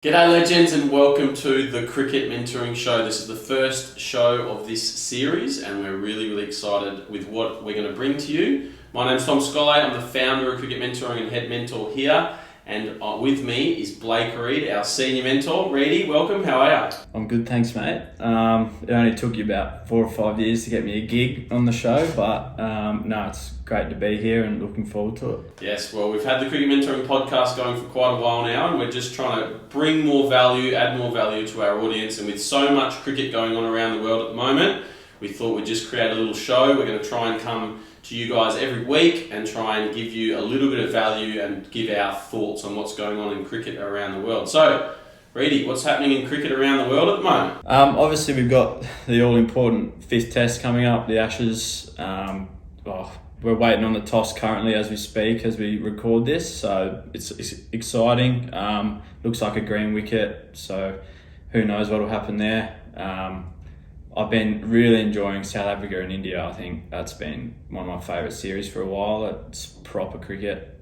G'day legends and welcome to the Cricket Mentoring Show. This is the first show of this series and we're really excited with what we're going to bring to you. My name's Tom Scully, I'm the founder of Cricket Mentoring and head mentor here, and with me is Blake Reed, our senior mentor. Reedy, welcome, how are you? I'm good, thanks mate. It only took you about 4 or 5 years to get me a gig on the show, but no, it's great to be here and looking forward to it. Yes, well, we've had the Cricket Mentoring podcast going for quite a while now and we're just trying to bring more value, add more value to our audience, and with so much cricket going on around the world at the moment, we thought we'd just create a little show. We're going to try and come to you guys every week and try and give you a little bit of value and give our thoughts on what's going on in cricket around the world. So, Reedy, what's happening in cricket around the world at the moment? Obviously we've got the all-important 5th test coming up, the Ashes. We're waiting on the toss currently as we speak, as we record this, so it's exciting. Looks like a green wicket, so who knows what will happen there. I've been really enjoying South Africa and India. I think that's been one of my favourite series for a while. It's proper cricket.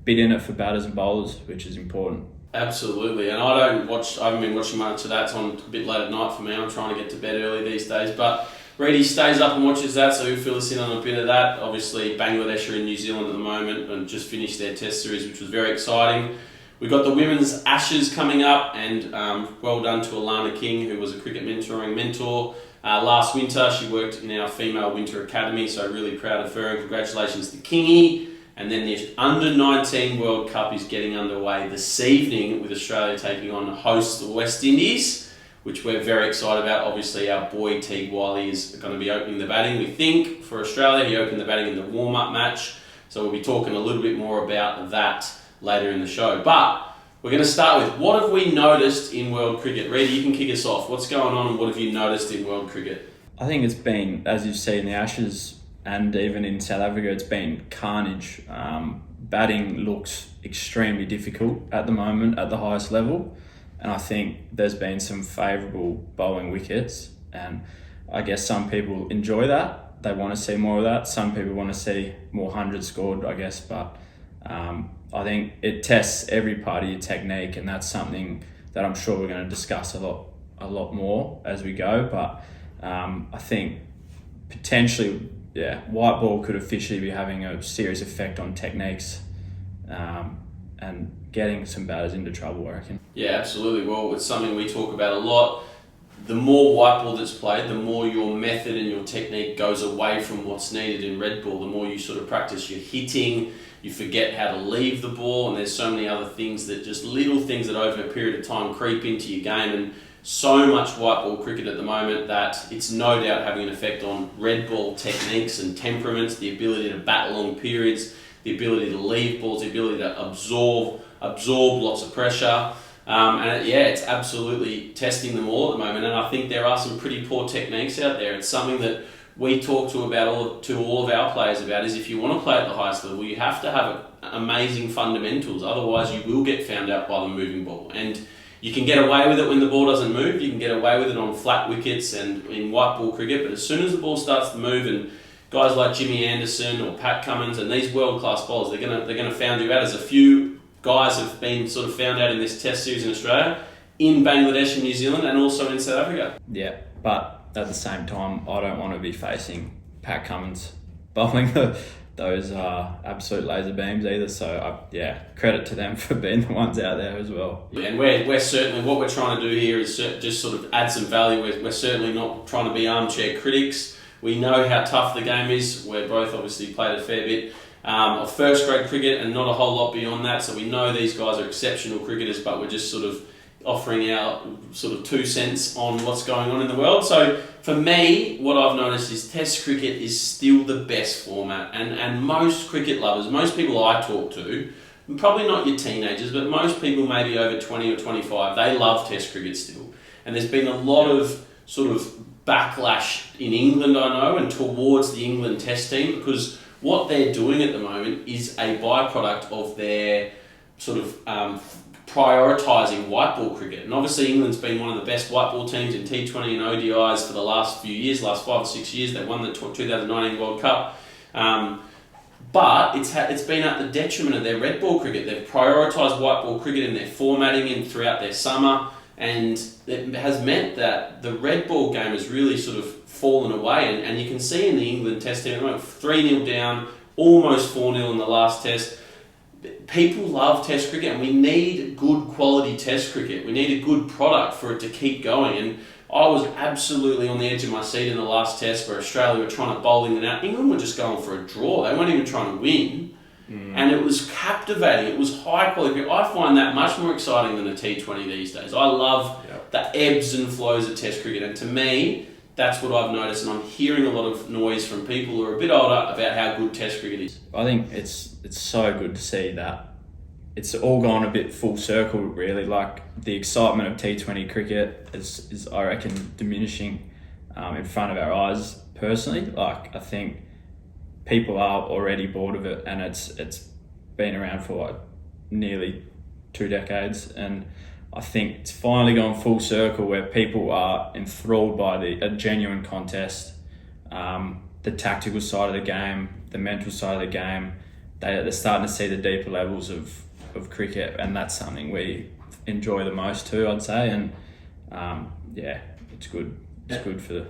Bit in it for batters and bowlers, which is important. Absolutely, and I haven't been watching much of that. It's on a bit late at night for me. I'm trying to get to bed early these days, but Reedy stays up and watches that, so he'll fill us in on a bit of that. Obviously, Bangladesh are in New Zealand at the moment and just finished their test series, which was very exciting. We've got the women's Ashes coming up, and well done to Alana King, who was a cricket mentoring mentor last winter. She worked in our female winter academy, so really proud of her, and congratulations to Kingy. And then the Under-19 World Cup is getting underway this evening with Australia taking on host the West Indies, which we're very excited about. Obviously, our boy Teague Wiley is going to be opening the batting, we think, for Australia. He opened the batting in the warm-up match, so we'll be talking a little bit more about that later in the show. But we're going to start with, what have we noticed in world cricket? Reedy, you can kick us off. What's going on and what have you noticed in world cricket? I think it's been, as you've seen, the Ashes and even in South Africa, it's been carnage. Batting looks extremely difficult at the moment at the highest level, and I think there's been some favourable bowling wickets, and I guess some people enjoy that. They want to see more of that. Some people want to see more hundreds scored, I guess, but I think it tests every part of your technique, and that's something that I'm sure we're going to discuss a lot more as we go. But I think potentially, white ball could officially be having a serious effect on techniques and getting some batters into trouble, I reckon. Yeah, absolutely. Well, it's something we talk about a lot. The more white ball that's played, the more your method and your technique goes away from what's needed in red ball. The more you sort of practice your hitting, you forget how to leave the ball, and there's so many other things that just little things that over a period of time creep into your game. And so much white ball cricket at the moment that it's no doubt having an effect on red ball techniques and temperaments, the ability to bat long periods, the ability to leave balls, the ability to absorb lots of pressure. It's absolutely testing them all at the moment, and I think there are some pretty poor techniques out there. It's something that we talk to all of our players about, is if you want to play at the highest level, you have to have amazing fundamentals, otherwise you will get found out by the moving ball. And you can get away with it when the ball doesn't move, you can get away with it on flat wickets and in white ball cricket, but as soon as the ball starts to move, and guys like Jimmy Anderson or Pat Cummins and these world-class bowlers, they're gonna found you out, as a few guys have been sort of found out in this test series in Australia, in Bangladesh and New Zealand, and also in South Africa. Yeah, but at the same time, I don't want to be facing Pat Cummins bowling those absolute laser beams either. So credit to them for being the ones out there as well. And we're certainly, what we're trying to do here is just sort of add some value. We're certainly not trying to be armchair critics. We know how tough the game is. We're both obviously played a fair bit of first grade cricket and not a whole lot beyond that. So we know these guys are exceptional cricketers, but we're just sort of offering our sort of 2 cents on what's going on in the world. So for me, what I've noticed is Test cricket is still the best format, and most cricket lovers, most people I talk to, probably not your teenagers, but most people maybe over 20 or 25, they love Test cricket still. And there's been a lot of sort of backlash in England, I know, and towards the England Test team, because what they're doing at the moment is a byproduct of their sort of prioritising white ball cricket. And obviously England's been one of the best white ball teams in T20 and ODIs for the last few years, last 5 or 6 years. They won the 2019 World Cup. But it's been at the detriment of their red ball cricket. They've prioritised white ball cricket in their formatting and throughout their summer, and it has meant that the red ball game has really sort of fallen away. And you can see in the England Test team, 3-0 down, almost 4-0 in the last Test. People love Test cricket, and we need good quality Test cricket. We need a good product for it to keep going. And I was absolutely on the edge of my seat in the last Test where Australia were trying to bowl England out. England were just going for a draw. They weren't even trying to win. And it was captivating. It was high quality. I find that much more exciting than a T20 these days. I love the ebbs and flows of Test cricket. And to me, that's what I've noticed. And I'm hearing a lot of noise from people who are a bit older about how good Test cricket is. I think it's so good to see that it's all gone a bit full circle, really. Like, the excitement of T20 cricket is I reckon, diminishing in front of our eyes, personally. Like, I think people are already bored of it, and it's been around for nearly 2 decades, and I think it's finally gone full circle where people are enthralled by a genuine contest, the tactical side of the game, the mental side of the game. They're starting to see the deeper levels of cricket, and that's something we enjoy the most too, I'd say. And it's good. It's good for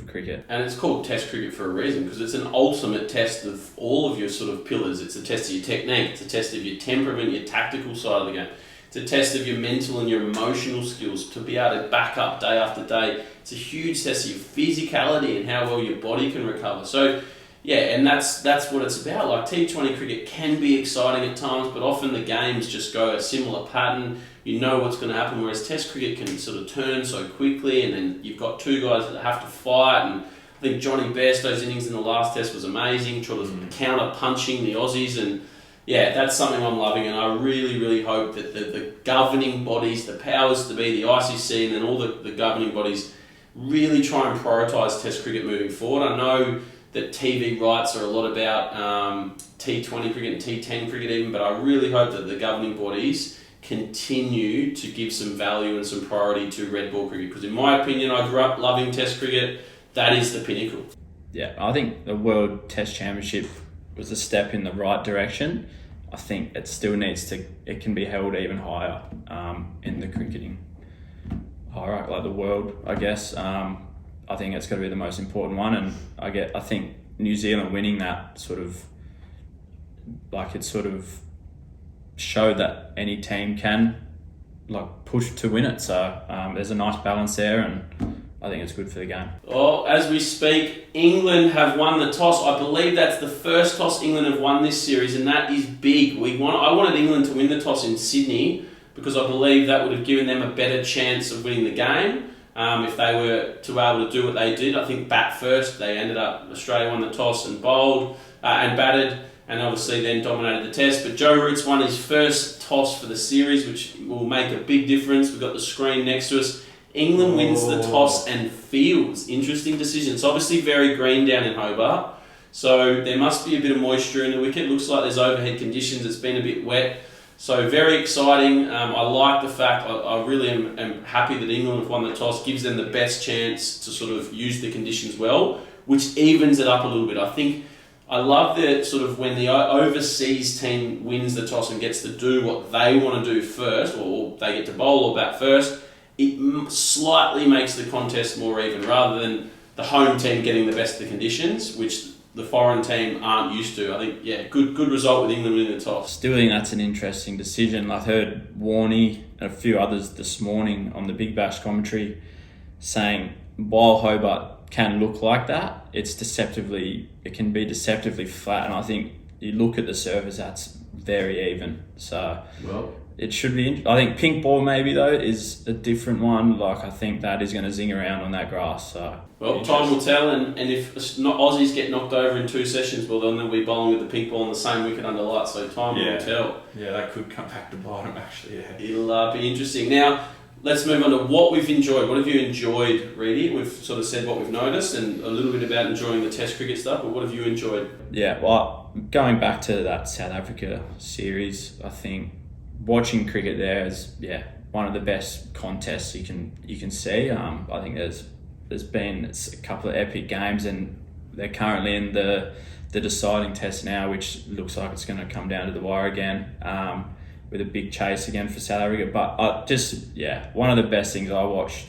cricket. And it's called Test cricket for a reason, because it's an ultimate test of all of your sort of pillars. It's a test of your technique. It's a test of your temperament, your tactical side of the game. It's a test of your mental and your emotional skills to be able to back up day after day. It's a huge test of your physicality and how well your body can recover. So, yeah, and that's what it's about. Like, T20 cricket can be exciting at times, but often the games just go a similar pattern. You know what's going to happen, whereas Test cricket can sort of turn so quickly, and then you've got two guys that have to fight. And I think Johnny Bairstow's innings in the last Test was amazing, sort of counter-punching the Aussies, and yeah, that's something I'm loving, and I really, really hope that the governing bodies, the powers to be, the ICC, and then all the governing bodies really try and prioritise Test cricket moving forward. I know that TV rights are a lot about T20 cricket and T10 cricket even, but I really hope that the governing bodies continue to give some value and some priority to red ball cricket, because in my opinion, I grew up loving Test cricket. That is the pinnacle. Yeah, I think the World Test Championship was a step in the right direction. I think it still it can be held even higher in the cricketing hierarchy, like the world, I guess. I think it's got to be the most important one, and I think New Zealand winning that sort of showed that any team can push to win it. So there's a nice balance there, and I think it's good for the game. Well, as we speak, England have won the toss. I believe that's the first toss England have won this series, and that is big. I wanted England to win the toss in Sydney because I believe that would have given them a better chance of winning the game. If they were to be able to do what they did, I think bat first. They ended up, Australia won the toss and bowled and batted, and obviously then dominated the test. But Joe Root's won his first toss for the series, which will make a big difference. We've got the screen next to us. England wins the toss and fields. Interesting decision. It's obviously very green down in Hobart, so there must be a bit of moisture in the wicket. Looks like there's overhead conditions. It's been a bit wet. So very exciting. I like the fact, I really am happy that England have won the toss, gives them the best chance to sort of use the conditions well, which evens it up a little bit. I love that sort of when the overseas team wins the toss and gets to do what they want to do first, or they get to bowl or bat first, it slightly makes the contest more even, rather than the home team getting the best of the conditions, which the foreign team aren't used to. I think, good result with England winning the toss. Still think that's an interesting decision. I've heard Warney and a few others this morning on the Big Bash commentary saying while Hobart can look like that, it can be deceptively flat, and I think you look at the surface, that's very even. So it should be. I think pink ball maybe though is a different one. I think that is going to zing around on that grass. So time will tell, and if Aussies get knocked over in 2 sessions, well then they'll be bowling with the pink ball on the same wicket under lights. So time will tell. Yeah, that could come back to bite them actually. Yeah, it'll be interesting. Now let's move on to what we've enjoyed. What have you enjoyed, Reedy? We've sort of said what we've noticed and a little bit about enjoying the Test cricket stuff, but what have you enjoyed? Yeah, well, going back to that South Africa series, I think watching cricket there is one of the best contests you can see. I think there's been a couple of epic games, and they're currently in the deciding test now, which looks like it's going to come down to the wire again, with a big chase again for South Africa. But one of the best things I watched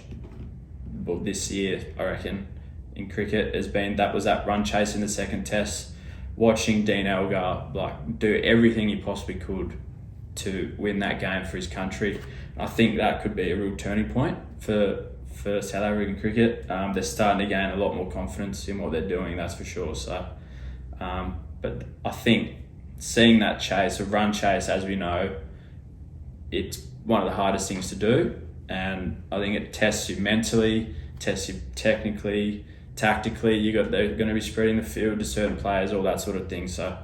this year, I reckon, in cricket has been that run chase in the second test. Watching Dean Elgar do everything he possibly could to win that game for his country. I think that could be a real turning point for South African cricket. They're starting to gain a lot more confidence in what they're doing, that's for sure. So, but I think seeing that chase, a run chase, as we know, it's one of the hardest things to do, and I think it tests you mentally, tests you technically, tactically. They're going to be spreading the field to certain players, all that sort of thing. So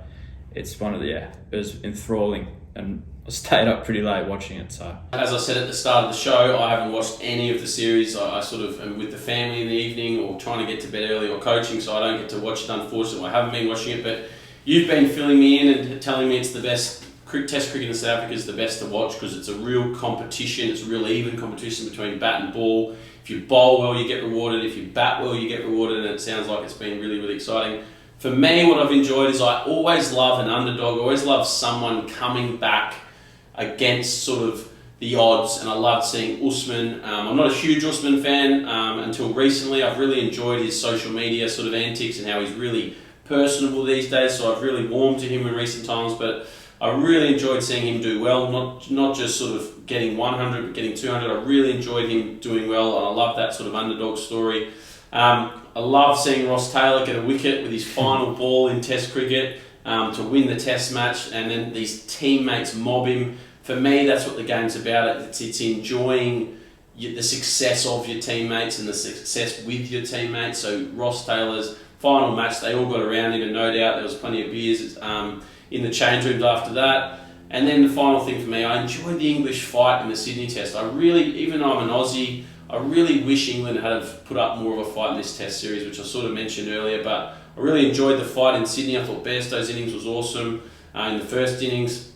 it's it was enthralling, and I stayed up pretty late watching it. So as I said at the start of the show, I haven't watched any of the series. I sort of am with the family in the evening, or trying to get to bed early, or coaching, so I don't get to watch it, unfortunately. I haven't been watching it, but you've been filling me in and telling me it's the best. Test cricket in South Africa is the best to watch because it's a real competition. It's a real even competition between bat and ball. If you bowl well, you get rewarded. If you bat well, you get rewarded, and it sounds like it's been really, really exciting. For me, what I've enjoyed is I always love an underdog. I always love someone coming back against sort of the odds, and I love seeing Usman. I'm not a huge Usman fan until recently. I've really enjoyed his social media sort of antics and how he's really personable these days, so I've really warmed to him in recent times, but I really enjoyed seeing him do well, not just sort of getting 100, but getting 200. I really enjoyed him doing well, and I love that sort of underdog story. I love seeing Ross Taylor get a wicket with his final ball in Test cricket to win the Test match, and then these teammates mob him. For me, that's what the game's about. It's enjoying the success of your teammates and the success with your teammates. So Ross Taylor's final match, they all got around him, and no doubt there was plenty of beers in the change rooms after that. And then the final thing for me, I enjoyed the English fight in the Sydney Test. I really, even though I'm an Aussie, I really wish England had have put up more of a fight in this Test series, which I sort of mentioned earlier, but I really enjoyed the fight in Sydney. I thought Bairstow's innings was awesome in the first innings,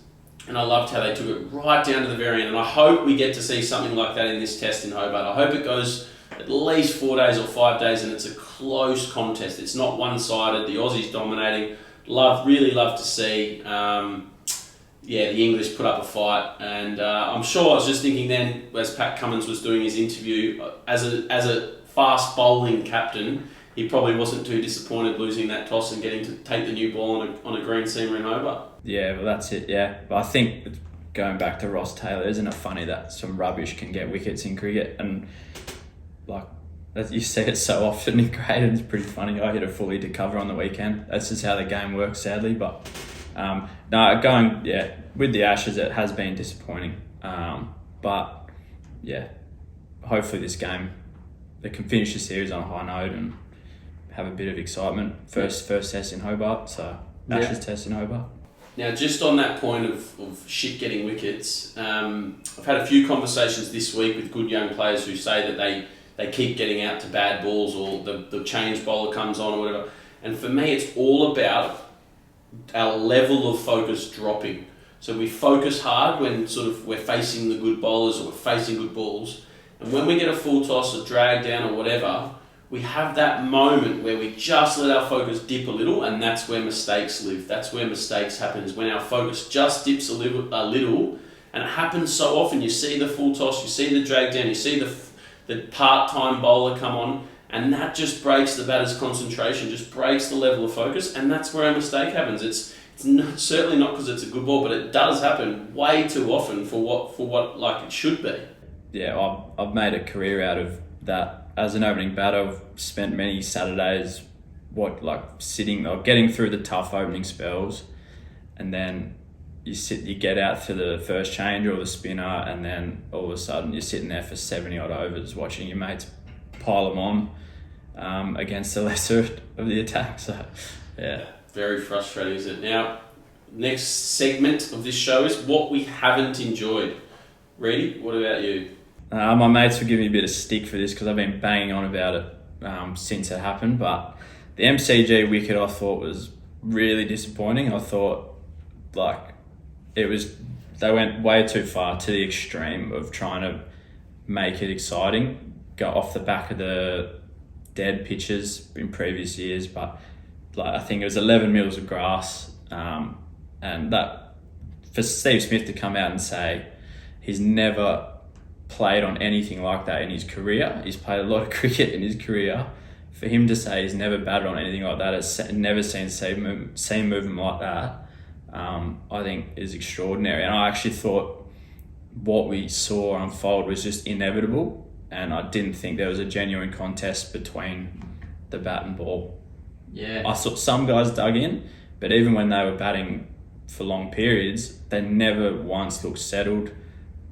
and I loved how they took it right down to the very end. And I hope we get to see something like that in this Test in Hobart. I hope it goes at least 4 days or 5 days, and it's a close contest. It's not one-sided. The Aussies dominating. Really love to see the English put up a fight, and I'm sure I was just thinking then, as Pat Cummins was doing his interview, as a fast bowling captain, he probably wasn't too disappointed losing that toss and getting to take the new ball on a green seamer in Hobart. Yeah, well that's it, yeah. But I think, going back to Ross Taylor, isn't it funny that some rubbish can get wickets in cricket? And you see it so often in cricket, it's pretty funny. I hit a fully to cover on the weekend. That's just how the game works, sadly. But with the Ashes, it has been disappointing. But yeah, hopefully this game, they can finish the series on a high note and have a bit of excitement. First test in Hobart, so Ashes test in Hobart. Now, just on that point of shit getting wickets, I've had a few conversations this week with good young players who say that they keep getting out to bad balls, or the change bowler comes on or whatever. And for me, it's all about our level of focus dropping. So we focus hard when sort of we're facing the good bowlers or we're facing good balls. And when we get a full toss or drag down or whatever, we have that moment where we just let our focus dip a little, and that's where mistakes live. That's where mistakes happen, is when our focus just dips a little, and it happens so often. You see the full toss, you see the drag down, you see the part-time bowler come on, and that just breaks the batter's concentration, just breaks the level of focus, and that's where a mistake happens. It's certainly not because it's a good ball, but it does happen way too often for what like it should be. Yeah, I've made a career out of that. As an opening batter, I've spent many Saturdays sitting or getting through the tough opening spells, and then you get out for the first change or the spinner, and then all of a sudden you're sitting there for 70 odd overs watching your mates pile them on against the lesser of the attack. So yeah, very frustrating, isn't it? Now, next segment of this show is what we haven't enjoyed. Reedy, what about you? My mates will give me a bit of stick for this because I've been banging on about it since it happened, but the MCG wicket I thought was really disappointing. I thought they went way too far to the extreme of trying to make it exciting, go off the back of the dead pitches in previous years, but I think it was 11 mils of grass, and that for Steve Smith to come out and say he's never played on anything like that in his career. He's played a lot of cricket in his career. For him to say he's never batted on anything like that, has never seen seam movement like that, I think is extraordinary. And I actually thought what we saw unfold was just inevitable, and I didn't think there was a genuine contest between the bat and ball. Yeah. I thought some guys dug in, but even when they were batting for long periods, they never once looked settled.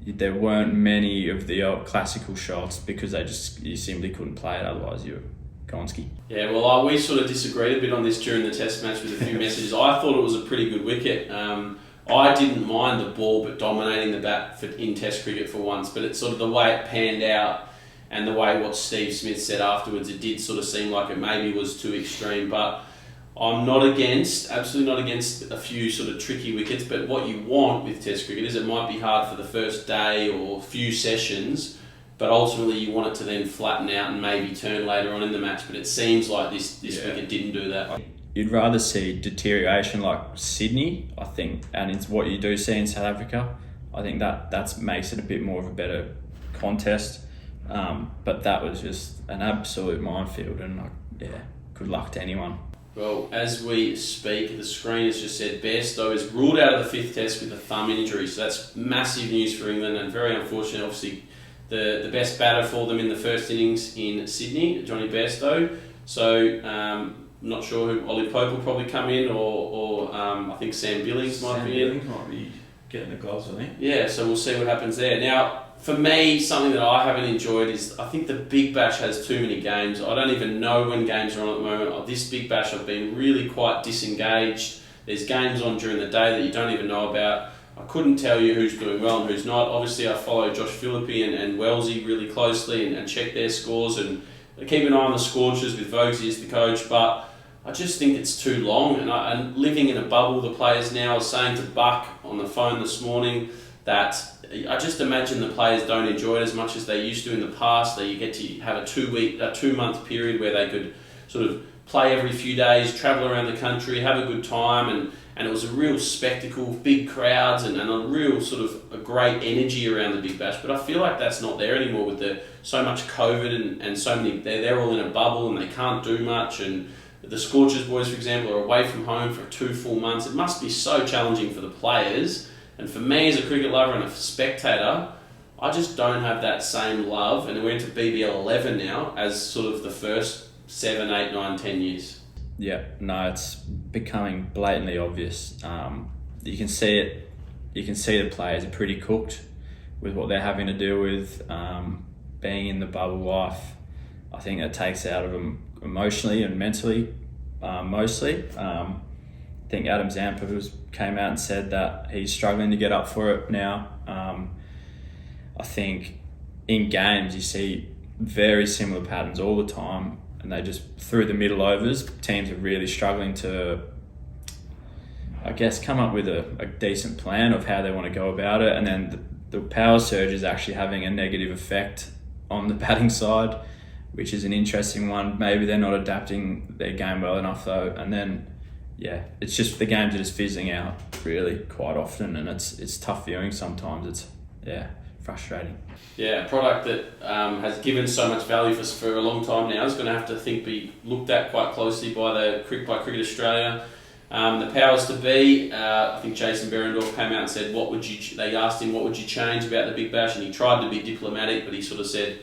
There weren't many of the classical shots because you simply couldn't play it, otherwise you're Gonski. Yeah, well, we sort of disagreed a bit on this during the test match with a few messages. I thought it was a pretty good wicket. I didn't mind the ball but dominating the bat in test cricket for once, but it's sort of the way it panned out and the way what Steve Smith said afterwards, it did sort of seem like it maybe was too extreme. But I'm absolutely not against a few sort of tricky wickets, but what you want with test cricket is it might be hard for the first day or few sessions, but ultimately you want it to then flatten out and maybe turn later on in the match. But it seems like this wicket didn't do that. You'd rather see deterioration like Sydney, I think, and it's what you do see in South Africa. I think that makes it a bit more of a better contest. But that was just an absolute minefield, and good luck to anyone. Well, as we speak, the screen has just said Bairstow is ruled out of the fifth test with a thumb injury. So that's massive news for England and very unfortunate. Obviously, the best batter for them in the first innings in Sydney, Johnny Bairstow. So not sure who, Ollie Pope will probably come in, or I think Sam Billings might be in. Billings might be getting the gloves, I think. Yeah, so we'll see what happens there. Now, for me, something that I haven't enjoyed is I think the Big Bash has too many games. I don't even know when games are on at the moment. This Big Bash, I've been really quite disengaged. There's games on during the day that you don't even know about. I couldn't tell you who's doing well and who's not. Obviously, I follow Josh Philippi and Wellesley really closely and check their scores, and I keep an eye on the scorchers with Vokesy as the coach, but I just think it's too long. And living in a bubble, the players now are saying to Buck on the phone this morning that I just imagine the players don't enjoy it as much as they used to in the past. That you get to have a 2-month period where they could sort of play every few days, travel around the country, have a good time, and it was a real spectacle, big crowds, and a real sort of a great energy around the Big Bash. But I feel like that's not there anymore with so much COVID and so many. They're all in a bubble and they can't do much. And the Scorchers boys, for example, are away from home for 2 full months. It must be so challenging for the players. And for me as a cricket lover and a spectator, I just don't have that same love. And we're into BBL 11 now as sort of the first 7, 8, 9, 10 years. Yeah, no, it's becoming blatantly obvious. You can see it. You can see the players are pretty cooked with what they're having to deal with, being in the bubble life. I think that takes out of them emotionally and mentally, mostly. I think Adam Zampa came out and said that he's struggling to get up for it now. I think in games you see very similar patterns all the time, and they just, through the middle overs, teams are really struggling to, I guess, come up with a decent plan of how they want to go about it. And then the power surge is actually having a negative effect on the batting side, which is an interesting one. Maybe they're not adapting their game well enough though. And then, yeah, it's just the games are just fizzing out really quite often, and it's tough viewing sometimes. It's, frustrating. Yeah, a product that has given so much value for a long time now is going to have to be looked at quite closely by Cricket Australia. The powers to be, I think Jason Berendorf came out and said, they asked him what would you change about the Big Bash, and he tried to be diplomatic, but he sort of said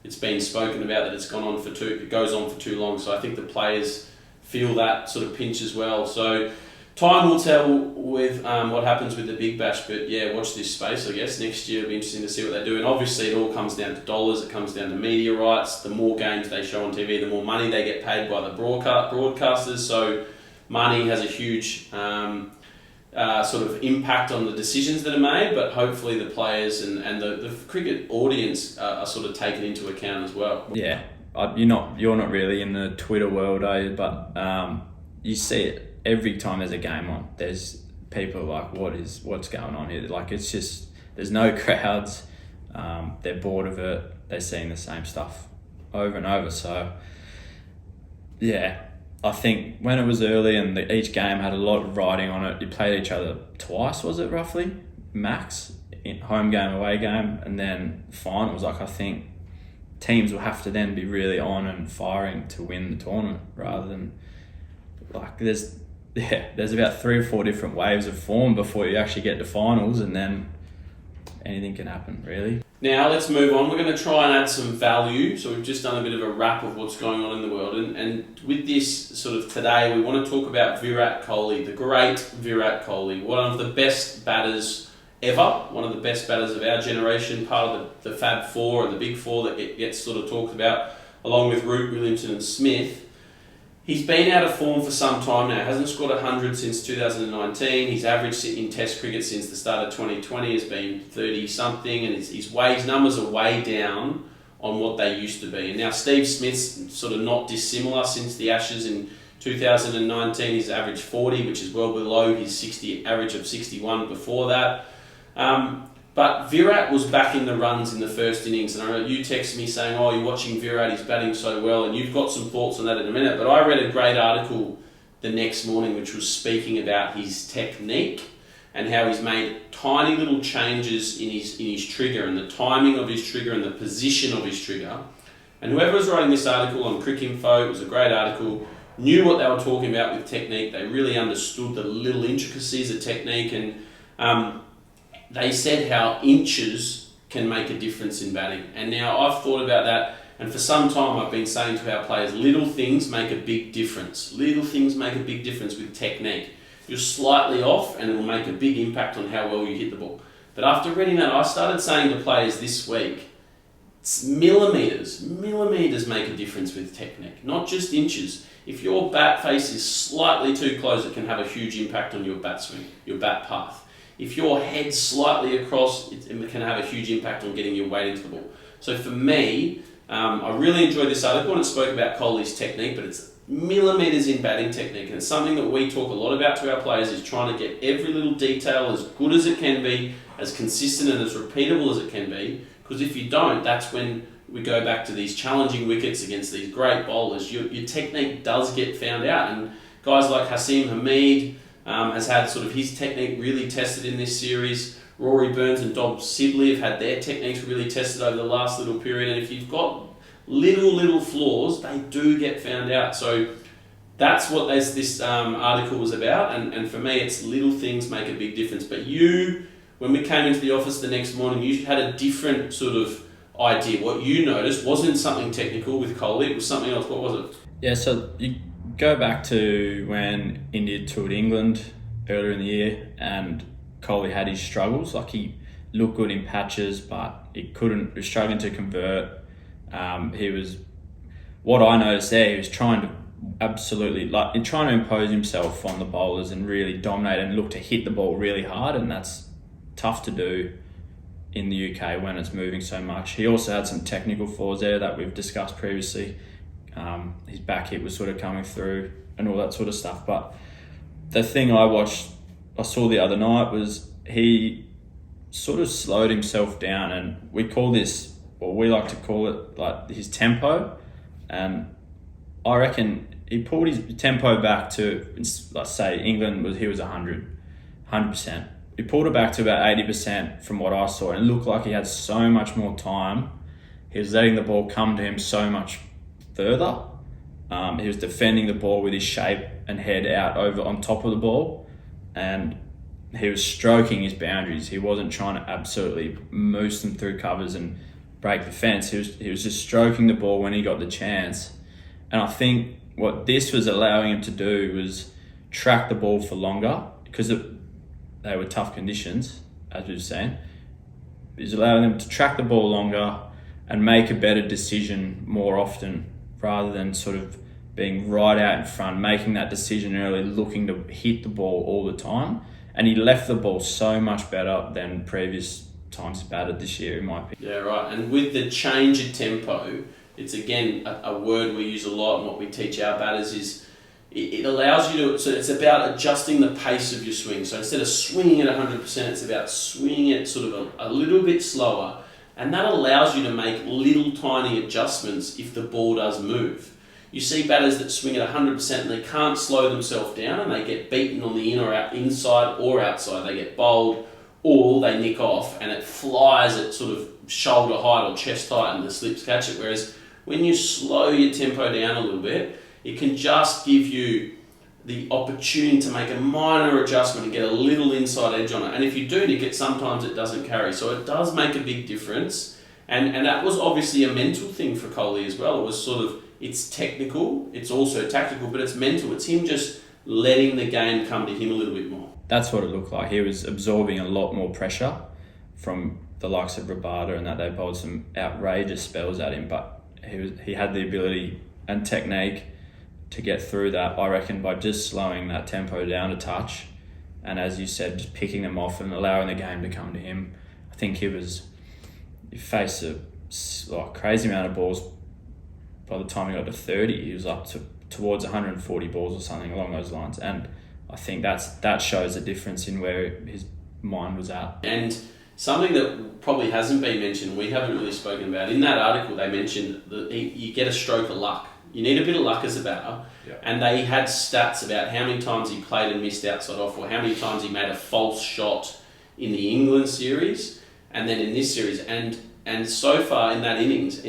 it's been spoken about that it goes on for too long. So I think the players feel that sort of pinch as well. So time will tell with what happens with the Big Bash, but yeah, watch this space, I guess. Next year it'll be interesting to see what they do. And obviously it all comes down to dollars, it comes down to media rights. The more games they show on TV, the more money they get paid by the broadcasters. So money has a huge sort of impact on the decisions that are made, but hopefully the players and the cricket audience are sort of taken into account as well. Yeah, you're not really in the Twitter world, are you? But you see it every time there's a game on. There's people like, what's going on here? Like, it's just, there's no crowds. They're bored of it. They're seeing the same stuff over and over. So yeah, I think when it was early and each game had a lot of riding on it, you played each other twice, was it roughly? Max, home game, away game, and then finals. Like, I think teams will have to then be really on and firing to win the tournament rather than, like, there's about 3 or 4 different waves of form before you actually get to finals, and then anything can happen, really. Now let's move on. We're going to try and add some value. So we've just done a bit of a wrap of what's going on in the world. And with this sort of today, we want to talk about Virat Kohli, the great Virat Kohli, one of the best batters ever, one of the best batters of our generation, part of the Fab Four and the Big Four that gets sort of talked about, along with Root, Williamson and Smith. He's been out of form for some time now. Hasn't scored 100 since 2019. His average in Test cricket since the start of 2020 has been 30-something, and his numbers are way down on what they used to be. And now Steve Smith's sort of not dissimilar since the Ashes in 2019. He's averaged 40, which is well below his average of 61 before that. But Virat was back in the runs in the first innings, and I know you texted me saying, "Oh, you're watching Virat, he's batting so well," and you've got some thoughts on that in a minute. But I read a great article the next morning which was speaking about his technique and how he's made tiny little changes in his trigger and the timing of his trigger and the position of his trigger. And whoever was writing this article on Cricinfo, it was a great article, knew what they were talking about with technique. They really understood the little intricacies of technique, and they said how inches can make a difference in batting. And now I've thought about that, and for some time I've been saying to our players, little things make a big difference. Little things make a big difference with technique. You're slightly off and it'll make a big impact on how well you hit the ball. But after reading that, I started saying to players this week, millimetres make a difference with technique, not just inches. If your bat face is slightly too close, it can have a huge impact on your bat swing, your bat path. If your head's slightly across, it can have a huge impact on getting your weight into the ball. So for me, I really enjoyed this article, and it spoke about Kohli's technique, but it's millimetres in batting technique, and it's something that we talk a lot about to our players, is trying to get every little detail as good as it can be, as consistent and as repeatable as it can be, because if you don't, that's when we go back to these challenging wickets against these great bowlers. Your technique does get found out, and guys like Hasim Hamid, has had sort of his technique really tested in this series. Rory Burns and Dob Sibley have had their techniques really tested over the last little period. And if you've got little flaws, they do get found out. So that's what this article was about. And for me, it's little things make a big difference. But you, when we came into the office the next morning, you had a different sort of idea. What you noticed wasn't something technical with Kohli. It was something else. What was it? Yeah, so you go back to when India toured England earlier in the year, and Kohli had his struggles. Like, he looked good in patches, but he was struggling to convert. What I noticed there, he was trying to impose himself on the bowlers and really dominate and look to hit the ball really hard, and that's tough to do in the UK when it's moving so much. He also had some technical flaws there that we've discussed previously. His back hit was sort of coming through and all that sort of stuff. But the thing I saw the other night was he sort of slowed himself down, and we like to call it like his tempo. And I reckon he pulled his tempo back to, let's say he was 100%. He pulled it back to about 80% from what I saw, and it looked like he had so much more time. He was letting the ball come to him so much further. He was defending the ball with his shape and head out over on top of the ball, and he was stroking his boundaries. He wasn't trying to absolutely moose them through covers and break the fence. He was just stroking the ball when he got the chance. And I think what this was allowing him to do was track the ball for longer, because they were tough conditions, as we were saying. It was allowing them to track the ball longer and make a better decision more often, rather than sort of being right out in front, making that decision early, looking to hit the ball all the time. And he left the ball so much better than previous times he batted this year, in my opinion. Yeah, right. And with the change of tempo, it's again a word we use a lot, and what we teach our batters is it allows you to, so it's about adjusting the pace of your swing. So instead of swinging at 100%, it's about swinging it sort of a little bit slower. And that allows you to make little tiny adjustments if the ball does move. You see batters that swing at 100% and they can't slow themselves down and they get beaten on the inside or outside. They get bowled or they nick off and it flies at sort of shoulder height or chest height and the slips catch it. Whereas when you slow your tempo down a little bit, it can just give you the opportunity to make a minor adjustment and get a little inside edge on it. And if you do nick it, sometimes it doesn't carry. So it does make a big difference. And that was obviously a mental thing for Kohli as well. It was sort of, it's technical, it's also tactical, but it's mental. It's him just letting the game come to him a little bit more. That's what it looked like. He was absorbing a lot more pressure from the likes of Rabada and that they bowled some outrageous spells at him, but he had the ability and technique to get through that, I reckon, by just slowing that tempo down a touch and, as you said, just picking them off and allowing the game to come to him. I think he faced a crazy amount of balls. By the time he got to 30, he was up to towards 140 balls or something along those lines. And I think that shows a difference in where his mind was at. And something that probably hasn't been mentioned, we haven't really spoken about, in that article they mentioned that you get a stroke of luck. You need a bit of luck as a batter. Yep. And they had stats about how many times he played and missed outside off, or how many times he made a false shot in the England series and then in this series. And so far in that innings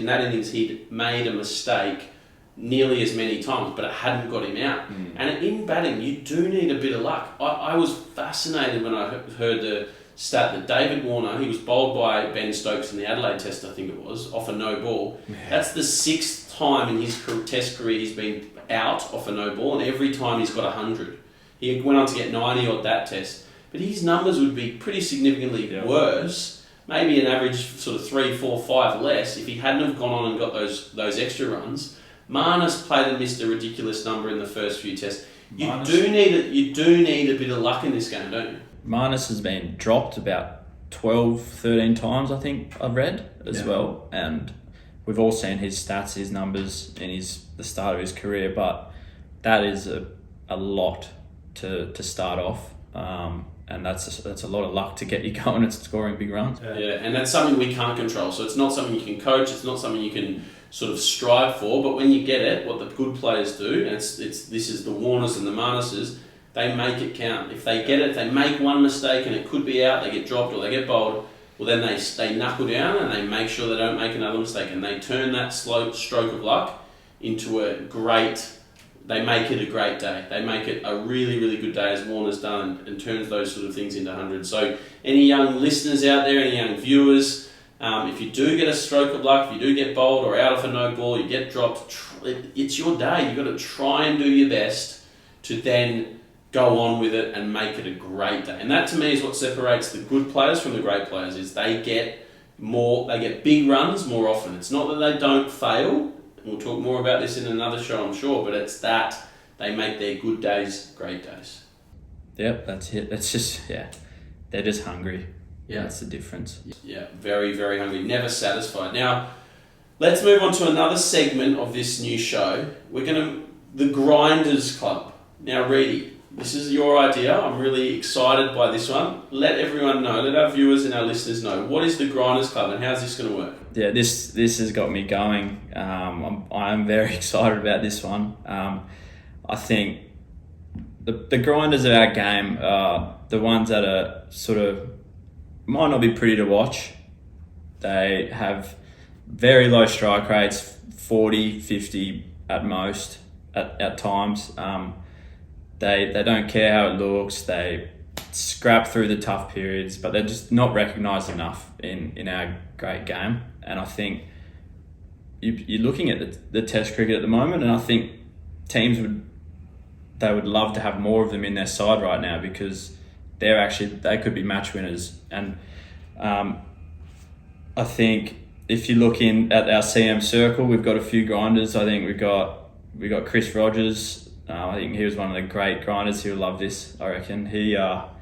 he'd made a mistake nearly as many times, but it hadn't got him out. And in batting, you do need a bit of luck. I was fascinated when I heard the stat that David Warner, he was bowled by Ben Stokes in the Adelaide Test, I think it was, off a no ball. Yeah. That's the 6th time in his Test career he's been out off a no ball, and every time he's got 100. He went on to get 90 odd that Test. But his numbers would be pretty significantly worse. Maybe an average sort of 3, 4, 5 less if he hadn't have gone on and got those extra runs. Marnus played and missed a ridiculous number in the first few tests. You do need a bit of luck in this game, don't you? Marnus has been dropped about 12, 13 times, I think I've read as well. And we've all seen his stats, his numbers in the start of his career, but that is a lot to start off. And that's a lot of luck to get you going and scoring big runs. Yeah, and that's something we can't control. So it's not something you can coach. It's not something you can sort of strive for. But when you get it, what the good players do, and this is the Warners and the Marnuses, they make it count. If they get it, if they make one mistake and it could be out, they get dropped or they get bowled, well then they knuckle down and they make sure they don't make another mistake, and they turn that slow stroke of luck into they make it a great day. They make it a really, really good day, as Warner's done, and turns those sort of things into hundreds. So any young listeners out there, any young viewers, if you do get a stroke of luck, if you do get bowled or out of a no ball, you get dropped, it's your day. You've got to try and do your best to then go on with it and make it a great day. And that to me is what separates the good players from the great players, is they get big runs more often. It's not that they don't fail. We'll talk more about this in another show, I'm sure, but it's that they make their good days great days. Yep, that's it. That's just, they're just hungry. Yeah, that's the difference. Yeah, very, very hungry. Never satisfied. Now, let's move on to another segment of this new show. The Grinders Club. Now, Reedy, this is your idea. I'm really excited by this one. Let everyone know, let our viewers and our listeners know, what is the Grinders Club and how's this going to work? Yeah, this has got me going. I'm very excited about this one. I think the grinders of our game are the ones that are sort of might not be pretty to watch. They have very low strike rates, 40, 50 at most at times. They don't care how it looks. They scrap through the tough periods, but they're just not recognised enough in our great game. And I think you're looking at the Test cricket at the moment, and I think teams would love to have more of them in their side right now, because they could be match winners. And I think if you look in at our CM circle, we've got a few grinders. I think we got Chris Rogers. I think he was one of the great grinders. He'll love this, I reckon. He got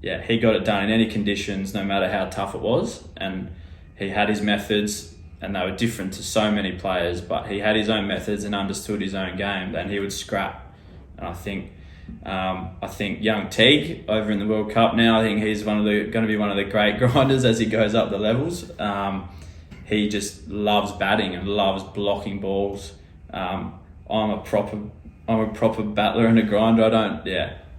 it done in any conditions, no matter how tough it was. And he had his methods, and they were different to so many players, but he had his own methods and understood his own game, and he would scrap. And I think young Teague over in the World Cup now, I think he's going to be one of the great grinders as he goes up the levels. He just loves batting and loves blocking balls. I'm a proper battler and a grinder.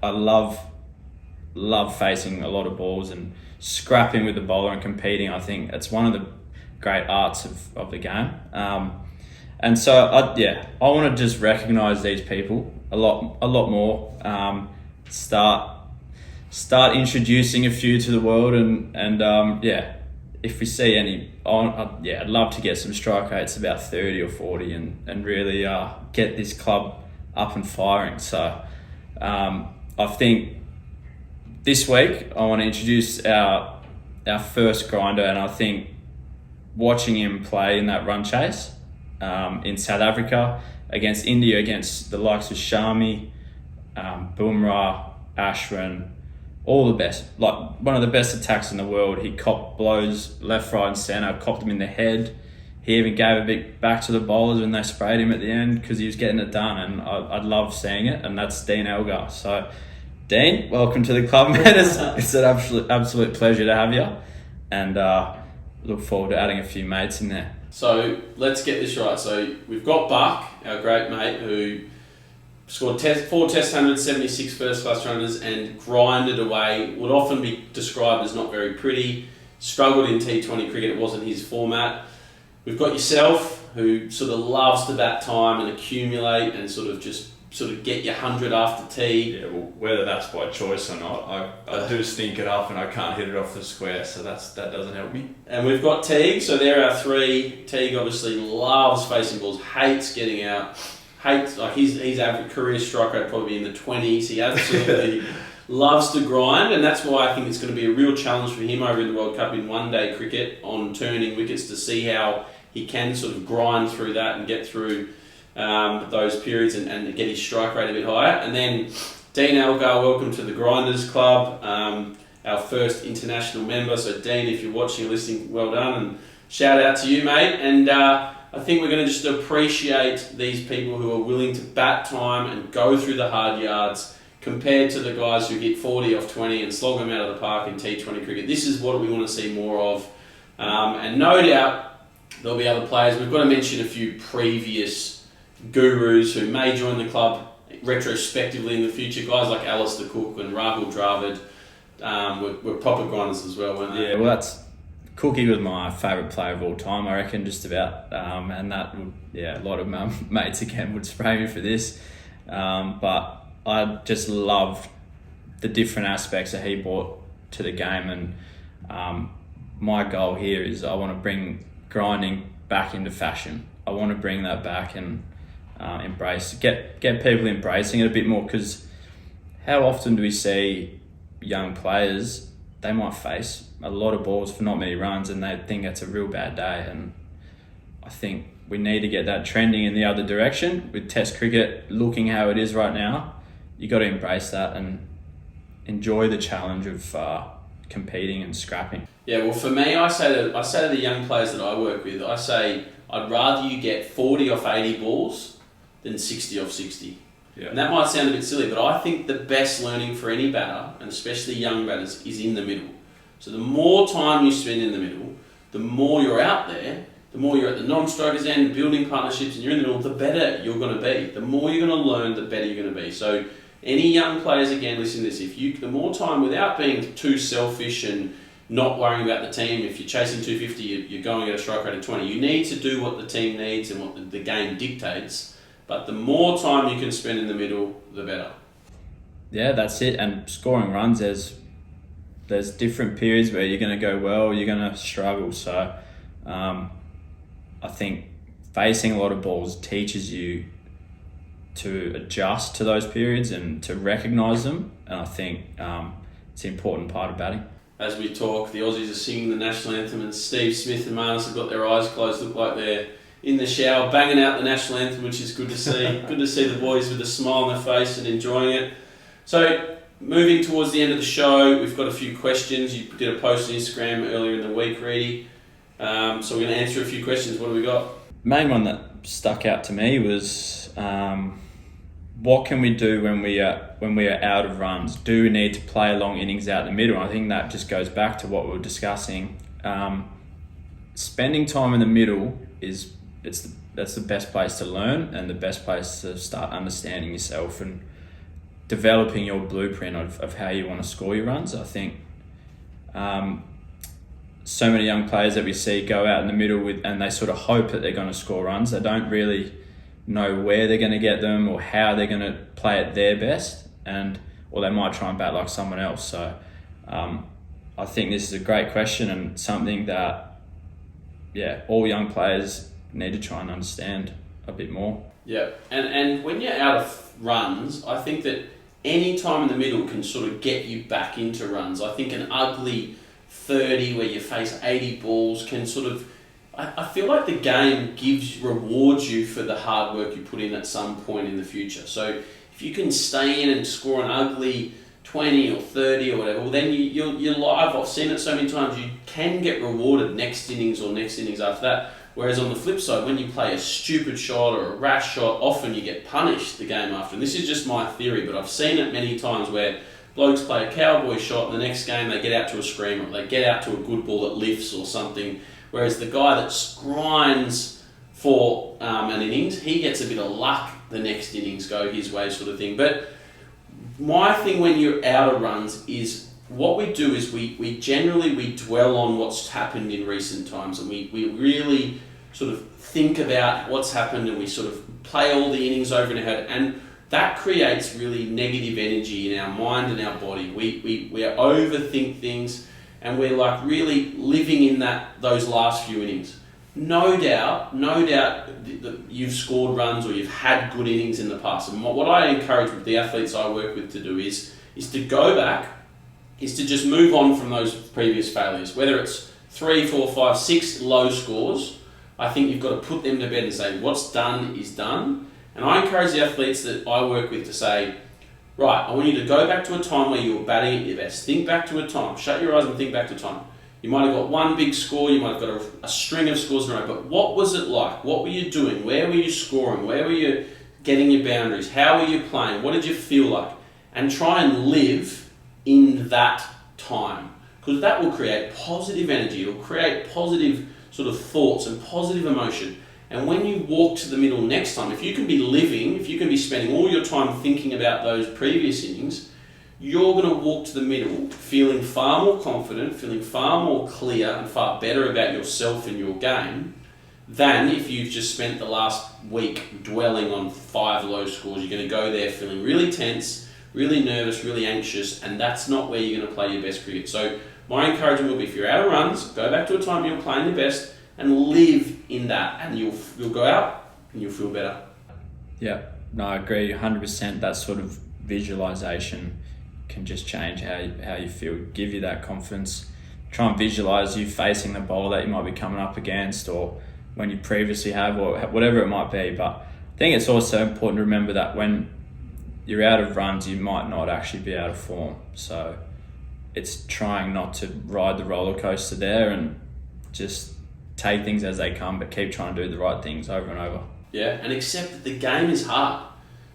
I love facing a lot of balls and scrapping with the bowler and competing. I think it's one of the great arts of the game. And so I want to just recognise these people a lot more. Start introducing a few to the world, and if we see any, I'd love to get some strike rates about 30 or 40 and really get this club up and firing. So I think this week I want to introduce our first grinder, and I think watching him play in that run chase in South Africa against India, against the likes of Shami, Bumrah, Ashwin, all the best, like one of the best attacks in the world. He copped blows left, right and centre, copped them in the head. He even gave a bit back to the bowlers when they sprayed him at the end because he was getting it done, and I'd love seeing it, and that's Dean Elgar. So Dean, welcome to the club, man. It's an absolute pleasure to have you, and look forward to adding a few mates in there. So let's get this right. So we've got Buck, our great mate, who scored 4 Test hundreds, 76 first-class runners, and grinded away. Would often be described as not very pretty. Struggled in T20 cricket. It wasn't his format. We've got yourself, who sort of loves to bat time and accumulate and sort of get your 100 after tee. Yeah, well, whether that's by choice or not, I do stink it up and I can't hit it off the square, so that doesn't help me. And we've got Teague, so they're our three. Teague obviously loves facing balls, hates getting out, his average career strike rate probably in the 20s. He absolutely loves to grind, and that's why I think it's going to be a real challenge for him over in the World Cup in one-day cricket on turning wickets to see how he can sort of grind through that and get through those periods and get his strike rate a bit higher. And then Dean Elgar, welcome to the Grinders Club, our first international member. So Dean, if you're watching or listening, well done, and shout out to you, mate. And I think we're going to just appreciate these people who are willing to bat time and go through the hard yards compared to the guys who hit 40 off 20 and slog them out of the park in T20 cricket. This is what we want to see more of. And no doubt there'll be other players. We've got to mention a few previous gurus who may join the club retrospectively in the future. Guys like Alistair Cook and Rahul Dravid were proper grinders as well, weren't they? Yeah, well, Cookie was my favourite player of all time, I reckon, just about. And that would, a lot of my mates again would spray me for this. But I just loved the different aspects that he brought to the game, and my goal here is I want to bring grinding back into fashion. I want to bring that back and get people embracing it a bit more, because how often do we see young players, they might face a lot of balls for not many runs and they think it's a real bad day, and I think we need to get that trending in the other direction. With Test cricket looking how it is right now, you got to embrace that and enjoy the challenge of competing and scrapping. Yeah, well, for me, I say to the young players that I work with, I say I'd rather you get 40 off 80 balls than 60 off 60. Yeah. And that might sound a bit silly, but I think the best learning for any batter, and especially young batters, is in the middle. So the more time you spend in the middle, the more you're out there, the more you're at the non-strikers end, building partnerships, and you're in the middle, the better you're going to be. The more you're going to learn, the better you're going to be. So any young players, again, listen to this. The more time, without being too selfish and not worrying about the team, if you're chasing 250, you're going at a strike rate of 20. You need to do what the team needs and what the game dictates. But the more time you can spend in the middle, the better. Yeah, that's it. And scoring runs, there's different periods where you're going to go well, you're going to struggle. So I think facing a lot of balls teaches you to adjust to those periods and to recognise them. And I think it's an important part of batting. As we talk, the Aussies are singing the national anthem, and Steve Smith and Marnus have got their eyes closed, look like they're in the shower, banging out the national anthem, which is good to see. Good to see the boys with a smile on their face and enjoying it. So, moving towards the end of the show, we've got a few questions. You did a post on Instagram earlier in the week, Reedy. So we're going to answer a few questions. What do we got? Main one that stuck out to me was what can we do when we are out of runs? Do we need to play long innings out the middle? And I think that just goes back to what we were discussing. Spending time in the middle is that's the best place to learn and the best place to start understanding yourself and developing your blueprint of how you want to score your runs. I think so many young players that we see go out in the middle and they sort of hope that they're going to score runs. They don't really know where they're going to get them or how they're going to play at their best, or they might try and bat like someone else. So I think this is a great question and something that all young players need to try and understand a bit more. Yeah, and when you're out of runs, I think that any time in the middle can sort of get you back into runs. I think an ugly 30 where you face 80 balls can sort of... I feel like the game rewards you for the hard work you put in at some point in the future. So if you can stay in and score an ugly 20 or 30 or whatever, well then you're live. I've seen it so many times. You can get rewarded next innings or next innings after that. Whereas on the flip side, when you play a stupid shot or a rash shot, often you get punished the game after. And this is just my theory, but I've seen it many times where blokes play a cowboy shot and the next game they get out to a screamer, they get out to a good ball that lifts or something. Whereas the guy that grinds for an innings, he gets a bit of luck the next innings go his way sort of thing. But my thing when you're out of runs is what we do is we generally dwell on what's happened in recent times and we really sort of think about what's happened and we sort of play all the innings over in our head, and that creates really negative energy in our mind and our body. We overthink things and we're like really living in those last few innings. No doubt that you've scored runs or you've had good innings in the past. And what I encourage the athletes I work with to do is to go back, is to just move on from those previous failures. Whether it's 3, 4, 5, 6 low scores, I think you've got to put them to bed and say, what's done is done. And I encourage the athletes that I work with to say, right, I want you to go back to a time where you were batting at your best. Think back to a time. Shut your eyes and think back to a time. You might have got one big score, you might have got a string of scores in a row, but what was it like? What were you doing? Where were you scoring? Where were you getting your boundaries? How were you playing? What did you feel like? And try and live in that time, because that will create positive energy. It'll create positive sort of thoughts and positive emotion. And when you walk to the middle next time, if you can be spending all your time thinking about those previous innings, you're going to walk to the middle feeling far more confident, feeling far more clear and far better about yourself and your game than if you've just spent the last week dwelling on 5 low scores. You're going to go there feeling really tense, really nervous, really anxious, and that's not where you're going to play your best cricket. So my encouragement will be, if you're out of runs, go back to a time you're playing your best and live in that, and you'll go out and you'll feel better. Yeah, no, I agree 100%. That sort of visualization can just change how you feel, give you that confidence. Try and visualize you facing the bowler that you might be coming up against, or when you previously have, or whatever it might be. But I think it's also important to remember that when you're out of runs, you might not actually be out of form. So it's trying not to ride the roller coaster there and just take things as they come, but keep trying to do the right things over and over. Yeah, and accept that the game is hard.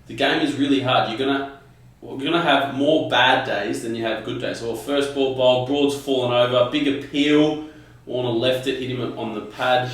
The game is really hard. You're gonna have more bad days than you have good days. So first ball bowled, Broad's fallen over, big appeal, Warner left it, hit him on the pad,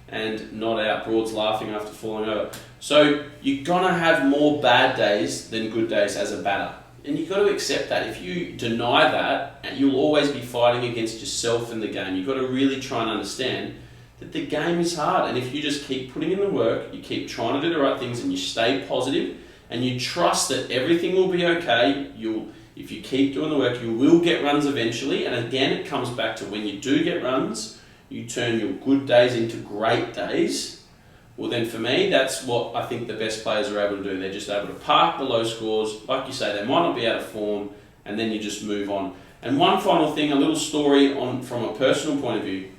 and not out. Broad's laughing after falling over. So you're gonna have more bad days than good days as a batter. And you've got to accept that. If you deny that, you'll always be fighting against yourself in the game. You've got to really try and understand that the game is hard. And if you just keep putting in the work, you keep trying to do the right things, and you stay positive, and you trust that everything will be okay, if you keep doing the work, you will get runs eventually. And again, it comes back to when you do get runs, you turn your good days into great days. Well, then for me, that's what I think the best players are able to do. They're just able to park the low scores. Like you say, they might not be out of form, and then you just move on. And one final thing, a little story from a personal point of view.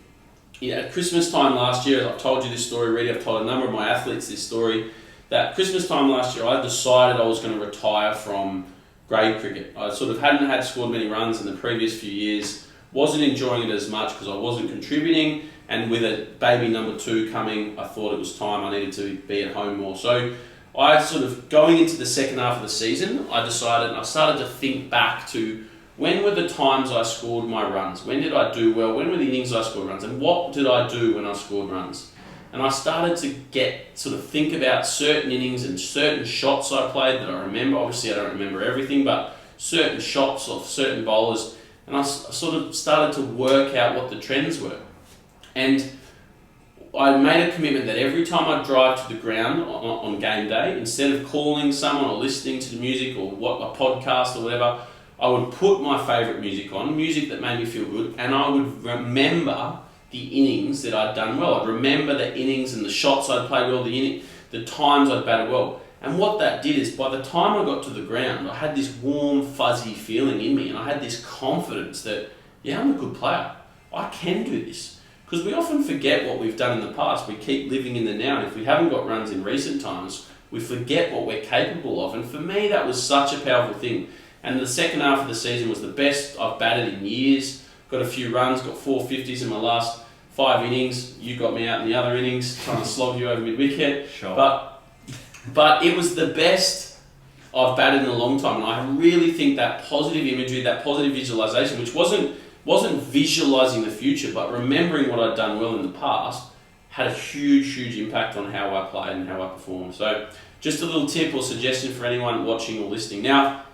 At Christmas time last year, I've told you this story already, I've told a number of my athletes this story, that Christmas time last year, I decided I was going to retire from grade cricket. I sort of hadn't scored many runs in the previous few years, wasn't enjoying it as much because I wasn't contributing, and with a baby number 2 coming, I thought it was time I needed to be at home more. So I sort of, going into the second half of the season, I decided, and I started to think back to when were the times I scored my runs? When did I do well? When were the innings I scored runs? And what did I do when I scored runs? and I started to think about certain innings and certain shots I played that I remember. Obviously, I don't remember everything, but certain shots of certain bowlers, and I sort of started to work out what the trends were. And I made a commitment that every time I drive to the ground on game day, instead of calling someone or listening to the music or a podcast or whatever, I would put my favourite music on, music that made me feel good, and I would remember the innings that I'd done well. I'd remember the innings and the shots I'd played well, the times I'd batted well. And what that did is, by the time I got to the ground, I had this warm, fuzzy feeling in me, and I had this confidence that, yeah, I'm a good player. I can do this. Because we often forget what we've done in the past. We keep living in the now, and if we haven't got runs in recent times, we forget what we're capable of. And for me, that was such a powerful thing. And the second half of the season was the best I've batted in years. Got a few runs, got 450s in my last 5 innings. You got me out in the other innings, trying to slog you over mid-wicket. Sure. But it was the best I've batted in a long time. And I really think that positive imagery, that positive visualisation, which wasn't visualising the future, but remembering what I'd done well in the past, had a huge impact on how I played and how I performed. So just a little tip or suggestion for anyone watching or listening. Now,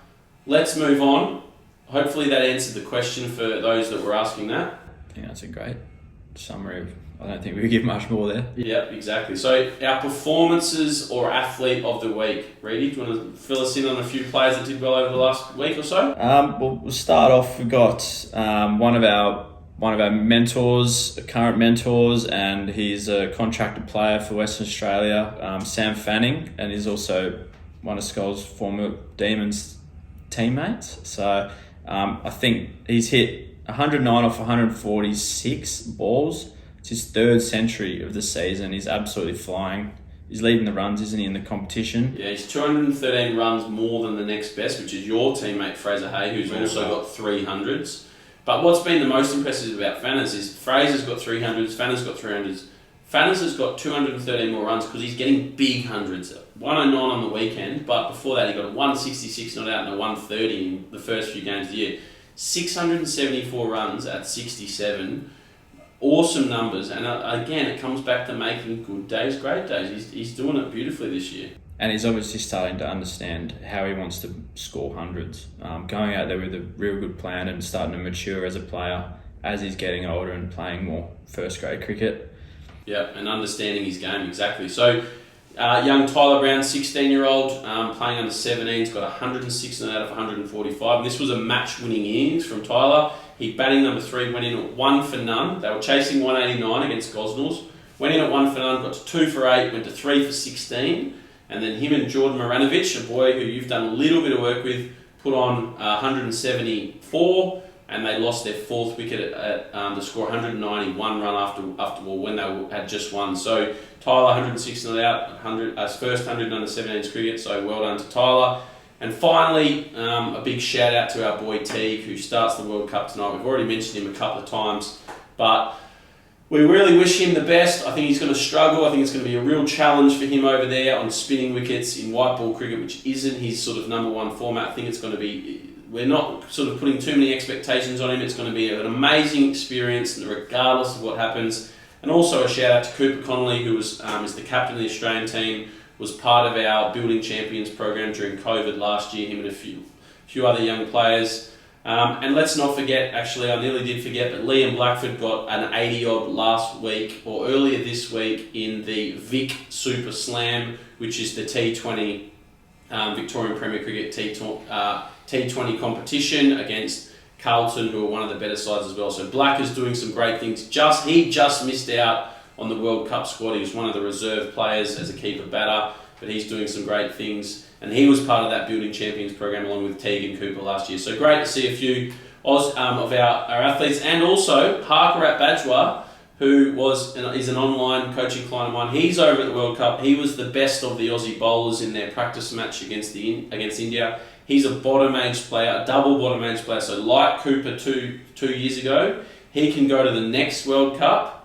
let's move on. Hopefully that answered the question for those that were asking that. I think that's a great summary of, I don't think we could give much more there. Yep, exactly. So our performances or athlete of the week. Reedy, do you want to fill us in on a few players that did well over the last week or so? Well, we'll start off. We've got one of our mentors, current mentors, and he's a contracted player for Western Australia, Sam Fanning, and he's also one of Skull's former Demons teammates. So I think he's hit 109 off 146 balls. It's his 3rd century of the season. He's absolutely flying. He's leading the runs, isn't he, in the competition? Yeah, he's 213 runs more than the next best, which is your teammate Fraser Hay, who's also got 300s. But what's been the most impressive about Fanners is Fraser's got 300s, Fanners got 300s. Fanners has got 213 more runs because he's getting big hundreds. 109 on the weekend, but before that he got a 166 not out and a 130 in the first few games of the year. 674 runs at 67. Awesome numbers, and again, it comes back to making good days great days. He's doing it beautifully this year. And he's obviously starting to understand how he wants to score hundreds. Going out there with a real good plan and starting to mature as a player as he's getting older and playing more first grade cricket. Yeah, and understanding his game, exactly. So, young Tyler Brown, 16-year-old, playing under 17s, got 106 out of 145. And this was a match-winning innings from Tyler. He batting number 3, went in at 1 for none. They were chasing 189 against Gosnells. Went in at 1 for none, got to 2 for 8, went to 3 for 16. And then him and Jordan Maranovic, a boy who you've done a little bit of work with, put on 174, and they lost their 4th wicket at the score 191 run after when they had just won. So Tyler 106 not out, his first 100 under 17s cricket. So well done to Tyler. And finally, a big shout out to our boy Teague, who starts the World Cup tonight. We've already mentioned him a couple of times, but we really wish him the best. I think he's going to struggle. I think it's going to be a real challenge for him over there on spinning wickets in white ball cricket, which isn't his sort of number one format. I think it's going to be, we're not sort of putting too many expectations on him. It's going to be an amazing experience regardless of what happens. And also a shout out to Cooper Connolly, who is the captain of the Australian team, was part of our Building Champions program during COVID last year, him and a few other young players. And let's not forget, actually I nearly did forget, but Liam Blackford got an 80-odd last week, or earlier this week, in the Vic Super Slam, which is the T20 Victorian Premier Cricket T20 competition against Carlton, who are one of the better sides as well. So Black is doing some great things. He just missed out on the World Cup squad. He was one of the reserve players as a keeper batter, but he's doing some great things. And he was part of that Building Champions program along with Teague and Cooper last year. So great to see a few of our athletes. And also Harkarat Bajwa, who is an online coaching client of mine. He's over at the World Cup. He was the best of the Aussie bowlers in their practice match against India. He's a bottom age player, a double bottom age player. So like Cooper two years ago, he can go to the next World Cup.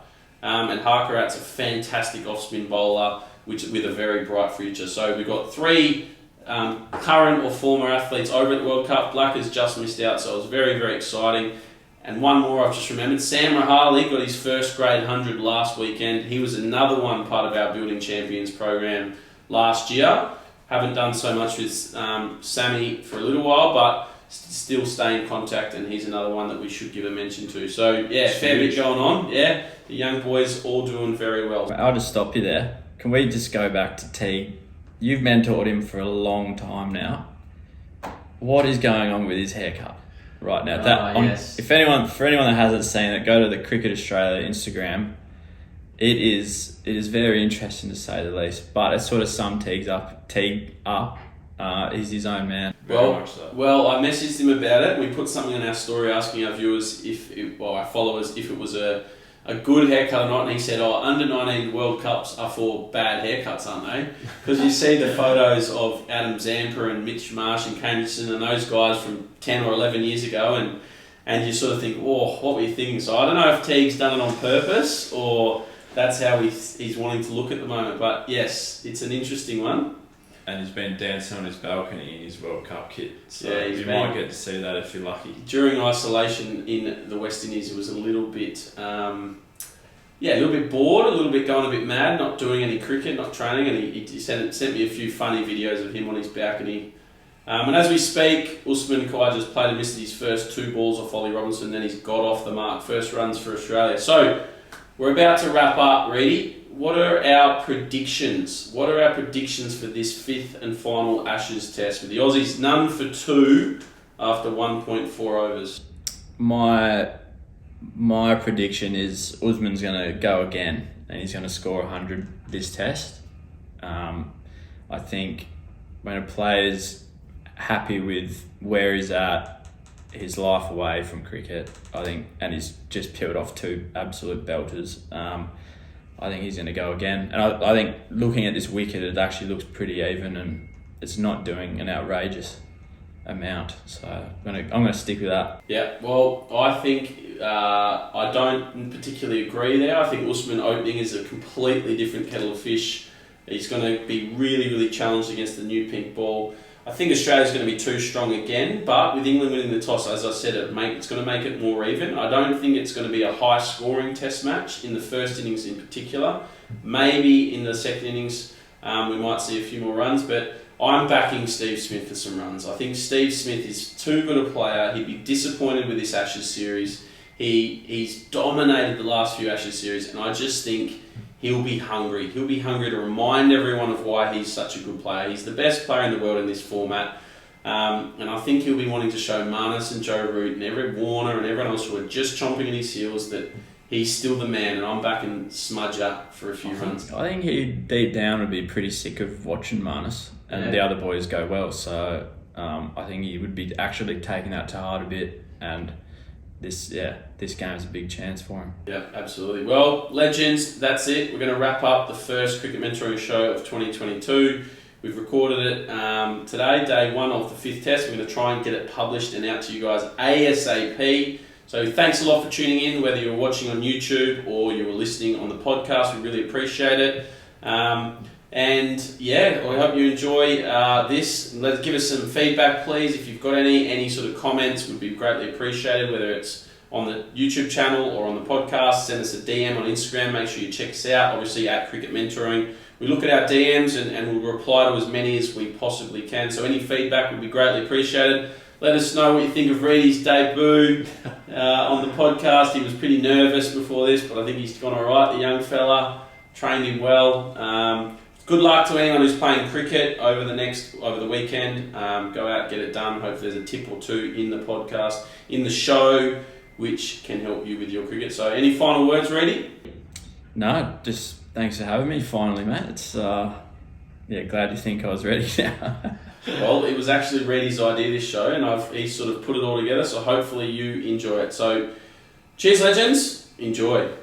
And Harkarat's a fantastic off-spin bowler with a very bright future. So we've got 3 current or former athletes over at the World Cup. Black has just missed out, so it was very, very exciting. And one more I've just remembered. Sam Rahali got his first grade 100 last weekend. He was another one part of our Building Champions program last year. Haven't done so much with Sammy for a little while, but still stay in contact, and he's another one that we should give a mention to. So, yeah, fair bit going on. Yeah, the young boys all doing very well. I'll just stop you there. Can we just go back to Teague? You've mentored him for a long time now. What is going on with his haircut right now? Yes. For anyone that hasn't seen it, go to the Cricket Australia Instagram. It is very interesting to say the least, but it's sort of summed Teague up. He's his own man. Well, I messaged him about it. We put something on our story asking our viewers our followers, if it was a good haircut or not, and he said, under-19 World Cups are for bad haircuts, aren't they? Because you see the photos of Adam Zampa and Mitch Marsh and Kane Richardson and those guys from 10 or 11 years ago, and you sort of think, what were you thinking? So I don't know if Teague's done it on purpose or that's how he's wanting to look at the moment. But yes, it's an interesting one. And he's been dancing on his balcony in his World Cup kit. So yeah, you might get to see that if you're lucky. During isolation in the West Indies, it was a little bit, a little bit bored, a little bit going a bit mad, not doing any cricket, not training, and he sent me a few funny videos of him on his balcony. And as we speak, Usman Khawaja just played and missed his first 2 balls off Ollie Robinson, then he's got off the mark. First runs for Australia. So, we're about to wrap up, Reedy. What are our predictions? What are our predictions for this 5th and final Ashes test with the Aussies? None for 2 after 1.4 overs. My prediction is Usman's going to go again and he's going to score 100 this test. I think when a player's happy with where he's at, his life away from cricket, and he's just peeled off 2 absolute belters. I think he's going to go again. And I think looking at this wicket, it actually looks pretty even and it's not doing an outrageous amount. So I'm going to stick with that. Yeah, well, I think I don't particularly agree there. I think Usman opening is a completely different kettle of fish. He's going to be really, really challenged against the new pink ball. I think Australia's going to be too strong again, but with England winning the toss, as I said, it's going to make it more even. I don't think it's going to be a high-scoring test match in the first innings in particular. Maybe in the second innings we might see a few more runs, but I'm backing Steve Smith for some runs. I think Steve Smith is too good a player. He'd be disappointed with this Ashes series. He's dominated the last few Ashes series, and I just think he'll be hungry. He'll be hungry to remind everyone of why he's such a good player. He's the best player in the world in this format. And I think he'll be wanting to show Marnus and Joe Root and every Warner and everyone else who are just chomping at his heels that he's still the man. And I'm backing Smudger for a few runs. I think he deep down would be pretty sick of watching Marnus and the other boys go well. So I think he would be actually taking that to heart a bit. And this game's a big chance for him. Yeah, absolutely. Well, legends, that's it. We're going to wrap up the first Cricket Mentoring Show of 2022. We've recorded it today, day 1 of the 5th test. We're going to try and get it published and out to you guys ASAP. So thanks a lot for tuning in, whether you're watching on YouTube or you were listening on the podcast. We really appreciate it. We hope you enjoy this. Give us some feedback, please. If you've got any sort of comments, would be greatly appreciated, whether it's on the YouTube channel or on the podcast. Send us a DM on Instagram. Make sure you check us out, obviously at Cricket Mentoring. We look at our DMs and we'll reply to as many as we possibly can. So any feedback would be greatly appreciated. Let us know what you think of Reedy's debut on the podcast. He was pretty nervous before this, but I think he's gone all right, the young fella. Trained him well. Good luck to anyone who's playing cricket over the weekend. Go out, get it done. Hopefully there's a tip or 2 in the podcast, in the show, which can help you with your cricket. So any final words, Reedy? No, just thanks for having me finally, mate. It's glad you think I was ready now. Well, it was actually Reedy's idea, this show, and he sort of put it all together, so hopefully you enjoy it. So cheers, legends. Enjoy.